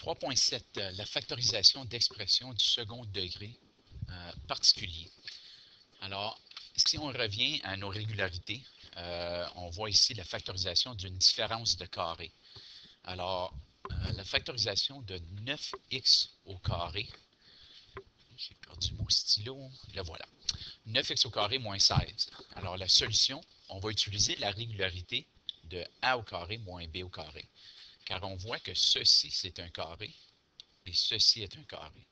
3.7, la factorisation d'expressions du second degré particulier. Alors, si on revient à nos régularités, on voit ici la factorisation d'une différence de carré. Alors, la factorisation de 9x au carré, j'ai perdu mon stylo, le voilà. 9x au carré moins 16. Alors, la solution, on va utiliser la régularité de a au carré moins b au carré. Car on voit que ceci, c'est un carré et ceci est un carré.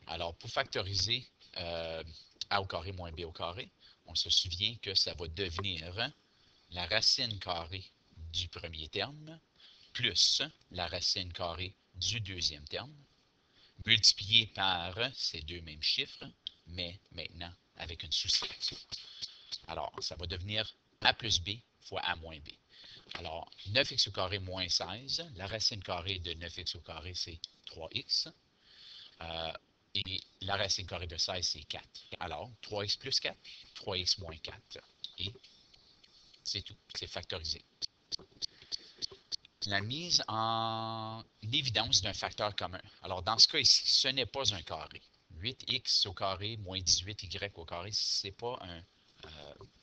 Alors, pour factoriser a au carré moins b au carré, on se souvient que ça va devenir la racine carrée du premier terme plus la racine carrée du deuxième terme, multiplié par ces deux mêmes chiffres, mais maintenant avec une soustraction. Alors, ça va devenir a plus b fois a moins b. Alors, 9x au carré moins 16, la racine carrée de 9x au carré, c'est 3x. Et la racine carrée de 16, c'est 4. Alors, 3x plus 4, 3x moins 4. Et c'est tout, c'est factorisé. La mise en évidence d'un facteur commun. Alors, dans ce cas ici, ce n'est pas un carré. 8x au carré moins 18y au carré, c'est pas un...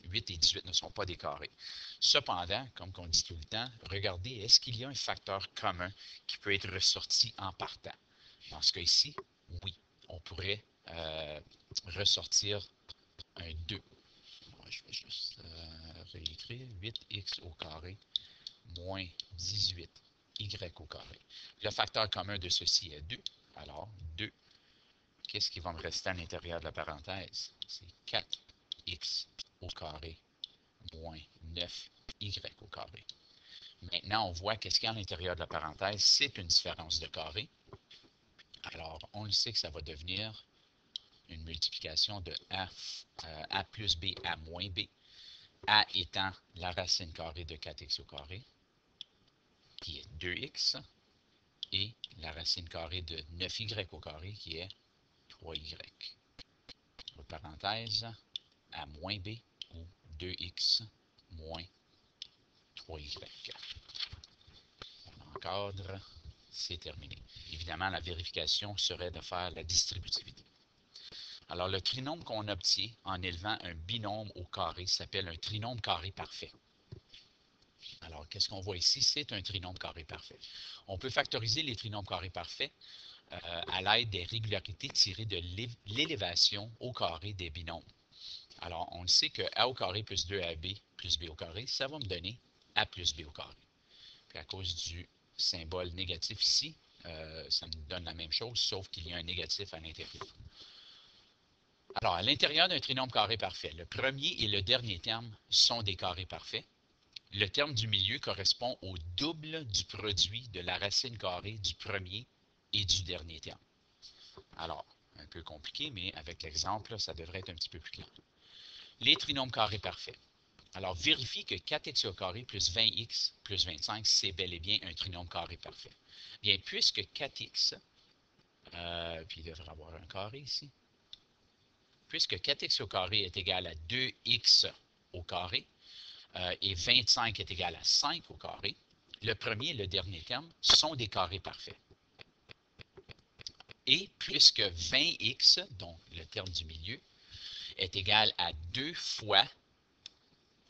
8 et 18 ne sont pas des carrés. Cependant, comme on dit tout le temps, regardez, est-ce qu'il y a un facteur commun qui peut être ressorti en partant? Dans ce cas ici, oui, on pourrait ressortir un 2. Je vais juste réécrire 8x au carré moins 18y au carré. Le facteur commun de ceci est 2. Alors, 2. Qu'est-ce qui va me rester à l'intérieur de la parenthèse? C'est 4x au carré moins 9y au carré. Maintenant, on voit qu'est-ce qu'il y a à l'intérieur de la parenthèse. C'est une différence de carré. Alors, on le sait que ça va devenir une multiplication de a plus b, a moins b. A étant la racine carrée de 4x au carré, qui est 2x, et la racine carrée de 9y au carré, qui est 3y. Entre parenthèses, a moins b, ou 2x moins 3y. On encadre, c'est terminé. Évidemment, la vérification serait de faire la distributivité. Alors, le trinôme qu'on obtient en élevant un binôme au carré s'appelle un trinôme carré parfait. Alors, qu'est-ce qu'on voit ici? C'est un trinôme carré parfait. On peut factoriser les trinômes carrés parfaits à l'aide des régularités tirées de l'élévation au carré des binômes. Alors, on sait que a au carré plus 2ab plus b au carré, ça va me donner a plus b au carré. Puis à cause du symbole négatif ici, ça me donne la même chose, sauf qu'il y a un négatif à l'intérieur. Alors, à l'intérieur d'un trinôme carré parfait, le premier et le dernier terme sont des carrés parfaits. Le terme du milieu correspond au double du produit de la racine carrée du premier et du dernier terme. Alors, un peu compliqué, mais avec l'exemple, ça devrait être un petit peu plus clair. Les trinômes carrés parfaits. Alors, vérifie que 4x au carré plus 20x plus 25, c'est bel et bien un trinôme carré parfait. Bien, puisque 4x, puis il devrait avoir un carré ici, puisque 4x au carré est égal à 2x au carré, et 25 est égal à 5 au carré, le premier et le dernier terme sont des carrés parfaits. Et puisque 20x, donc le terme du milieu, est égal à 2 fois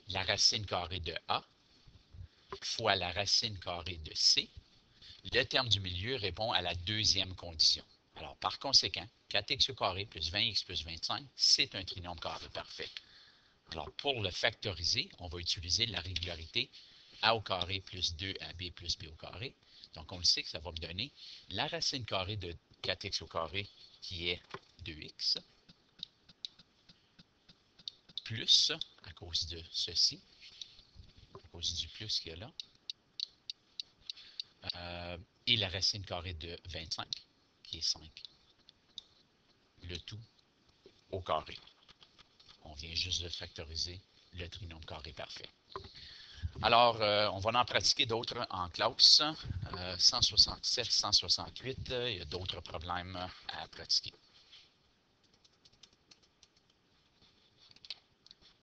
la racine carrée de A fois la racine carrée de C, le terme du milieu répond à la deuxième condition. Alors, par conséquent, 4x au carré plus 20x plus 25, c'est un trinôme carré parfait. Alors, pour le factoriser, on va utiliser la régularité a au carré plus 2ab plus b au carré. Donc, on le sait que ça va me donner la racine carrée de 4x au carré, qui est 2x, plus, à cause de ceci, à cause du plus qu'il y a là, et la racine carrée de 25, qui est 5. Le tout au carré. On vient juste de factoriser le trinôme carré parfait. Alors, on va en pratiquer d'autres en classe. 167, 168, il y a d'autres problèmes à pratiquer.